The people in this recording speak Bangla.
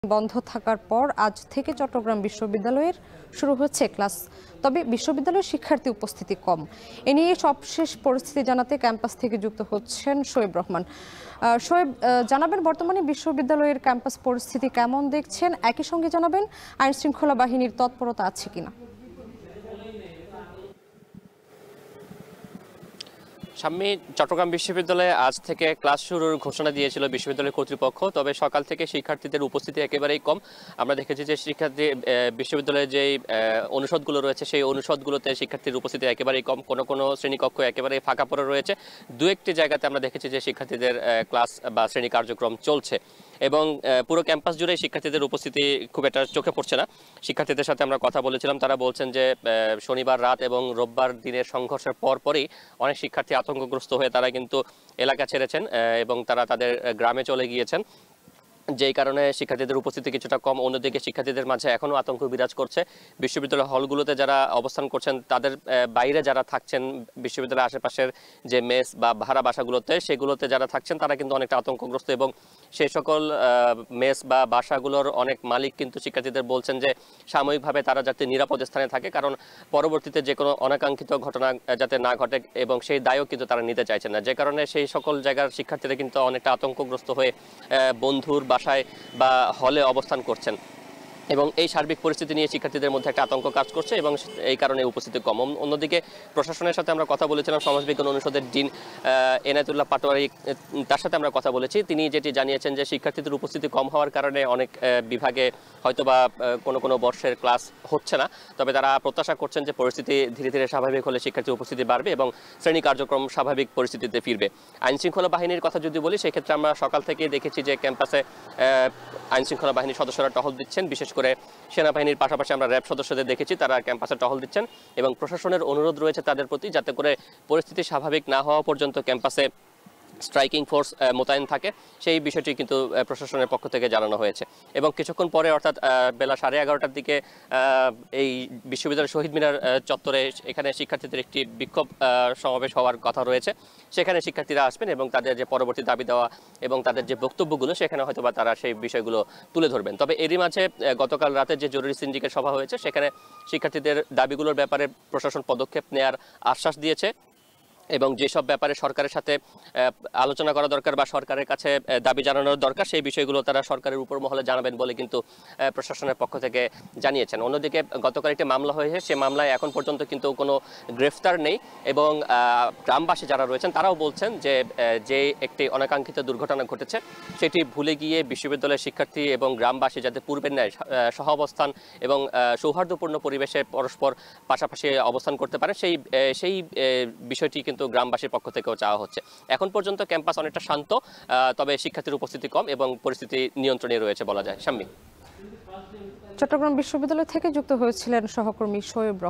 বন্ধ থাকার পর আজ থেকে চট্টগ্রাম বিশ্ববিদ্যালয়ের শুরু হচ্ছে ক্লাস। তবে বিশ্ববিদ্যালয়ের শিক্ষার্থী উপস্থিতি কম। এ নিয়ে সবশেষ পরিস্থিতি জানাতে ক্যাম্পাস থেকে যুক্ত হচ্ছেন শোয়েব রহমান। শোয়েব, জানাবেন বর্তমানে বিশ্ববিদ্যালয়ের ক্যাম্পাস পরিস্থিতি কেমন দেখছেন, একই সঙ্গে জানাবেন আইন শৃঙ্খলা বাহিনীর তৎপরতা আছে কিনা। সাম্মি, চট্টগ্রাম বিশ্ববিদ্যালয়ে আজ থেকে ক্লাস শুরুর ঘোষণা দিয়েছিল বিশ্ববিদ্যালয় কর্তৃপক্ষ। তবে সকাল থেকে শিক্ষার্থীদের উপস্থিতি একেবারেই কম। আমরা দেখেছি যে বিশ্ববিদ্যালয়ের যেই অনুষদগুলো রয়েছে সেই অনুষদগুলোতে শিক্ষার্থীর উপস্থিতি একেবারেই কম। কোনো শ্রেণীকক্ষ একেবারেই ফাঁকা পড়ে রয়েছে। দু একটি জায়গাতে আমরা দেখেছি যে শিক্ষার্থীদের ক্লাস বা শ্রেণী কার্যক্রম চলছে এবং পুরো ক্যাম্পাস জুড়ে শিক্ষার্থীদের উপস্থিতি খুব একটা চোখে পড়ছে না। শিক্ষার্থীদের সাথে আমরা কথা বলেছিলাম, তারা বলছেন যে শনিবার রাত এবং রোববার দিনের সংঘর্ষের পরপরই অনেক শিক্ষার্থী আতঙ্কগ্রস্ত হয়ে তারা কিন্তু এলাকা ছেড়েছেন এবং তারা তাদের গ্রামে চলে গিয়েছেন, যেই কারণে শিক্ষার্থীদের উপস্থিতি কিছুটা কম। অন্যদিকে শিক্ষার্থীদের মাঝে এখনও আতঙ্ক বিরাজ করছে। বিশ্ববিদ্যালয় হলগুলোতে যারা অবস্থান করছেন তাদের বাইরে যারা থাকছেন, বিশ্ববিদ্যালয়ের আশেপাশের যে মেস বা ভাড়া বাসাগুলোতে সেগুলোতে যারা থাকছেন তারা কিন্তু অনেকটা আতঙ্কগ্রস্ত এবং সেই সকল মেস বা বাসাগুলোর অনেক মালিক কিন্তু শিক্ষার্থীদের বলছেন যে সাময়িকভাবে তারা যাতে নিরাপদ স্থানে থাকে, কারণ পরবর্তীতে যে কোনো অনাকাঙ্ক্ষিত ঘটনা যাতে না ঘটে এবং সেই দায়ও কিন্তু তারা নিতে চাইছেন না। যে কারণে সেই সকল জায়গার শিক্ষার্থীরা কিন্তু অনেকটা আতঙ্কগ্রস্ত হয়ে বন্ধুর বাসায় বা হলে অবস্থান করছেন এবং এই সার্বিক পরিস্থিতি নিয়ে শিক্ষার্থীদের মধ্যে একটা আতঙ্ক কাজ করছে এবং এই কারণে উপস্থিতি কম। অন্যদিকে প্রশাসনের সাথে আমরা কথা বলেছিলাম, সমাজবিজ্ঞান অনুষদের ডিন এনায়েতুল্লাহ পাটোয়ারি, তার সাথে আমরা কথা বলেছি। তিনি যেটি জানিয়েছেন যে শিক্ষার্থীদের উপস্থিতি কম হওয়ার কারণে অনেক বিভাগে হয়তোবা কোনো বর্ষের ক্লাস হচ্ছে না। তবে তারা প্রত্যাশা করছেন যে পরিস্থিতি ধীরে ধীরে স্বাভাবিক হলে শিক্ষার্থীর উপস্থিতি বাড়বে এবং শ্রেণী কার্যক্রম স্বাভাবিক পরিস্থিতিতে ফিরবে। আইন শৃঙ্খলা বাহিনীর কথা যদি বলি, সেক্ষেত্রে আমরা সকাল থেকে দেখেছি যে ক্যাম্পাসে আইন শৃঙ্খলা বাহিনীর সদস্যরা টহল দিচ্ছেন। বিশেষ করে সেনাবাহিনীর পাশাপাশি আমরা র্যাব সদস্যদের দেখেছি তারা ক্যাম্পাসে টহল দিচ্ছেন এবং প্রশাসনের অনুরোধ রয়েছে তাদের প্রতি যাতে করে পরিস্থিতি স্বাভাবিক না হওয়া পর্যন্ত ক্যাম্পাসে স্ট্রাইকিং ফোর্স মোতায়েন থাকে। সেই বিষয়টি কিন্তু প্রশাসনের পক্ষ থেকে জানানো হয়েছে এবং কিছুক্ষণ পরে অর্থাৎ বেলা 11:30টার দিকে এই বিশ্ববিদ্যালয়ের শহীদ মিনার চত্বরে এখানে শিক্ষার্থীদের একটি বিক্ষোভ সমাবেশ হওয়ার কথা রয়েছে। সেখানে শিক্ষার্থীরা আসবেন এবং তাদের যে পরবর্তী দাবি দেওয়া এবং তাদের যে বক্তব্যগুলো সেখানে হয়তোবা তারা সেই বিষয়গুলো তুলে ধরবেন। তবে এরই মাঝে গতকাল রাতে যে জরুরি সিন্ডিকেট সভা হয়েছে সেখানে শিক্ষার্থীদের দাবিগুলোর ব্যাপারে প্রশাসন পদক্ষেপ নেওয়ার আশ্বাস দিয়েছে এবং যেসব ব্যাপারে সরকারের সাথে আলোচনা করা দরকার বা সরকারের কাছে দাবি জানানোর দরকার সেই বিষয়গুলো তারা সরকারের উপর মহলে জানাবেন বলে কিন্তু প্রশাসনের পক্ষ থেকে জানিয়েছেন। অন্যদিকে গতকাল একটি মামলা হয়েছে, সে মামলায় এখন পর্যন্ত কিন্তু কোনো গ্রেফতার নেই এবং গ্রামবাসী যারা রয়েছেন তারাও বলছেন যে একটি অনাকাঙ্ক্ষিত দুর্ঘটনা ঘটেছে সেটি ভুলে গিয়ে বিশ্ববিদ্যালয়ের শিক্ষার্থী এবং গ্রামবাসী যাতে পূর্বের ন্যায় সহাবস্থান এবং সৌহার্দ্যপূর্ণ পরিবেশে পরস্পর পাশাপাশি অবস্থান করতে পারে সেই বিষয়টি কিন্তু গ্রামবাসীর পক্ষ থেকেও চাওয়া হচ্ছে। এখন পর্যন্ত ক্যাম্পাস অনেকটা শান্ত, তবে শিক্ষার্থীর উপস্থিতি কম এবং পরিস্থিতি নিয়ন্ত্রণে রয়েছে বলা যায়। শাম্মী, চট্টগ্রাম বিশ্ববিদ্যালয় থেকে যুক্ত হয়েছিলেন সহকর্মী শোয়েব রহমান।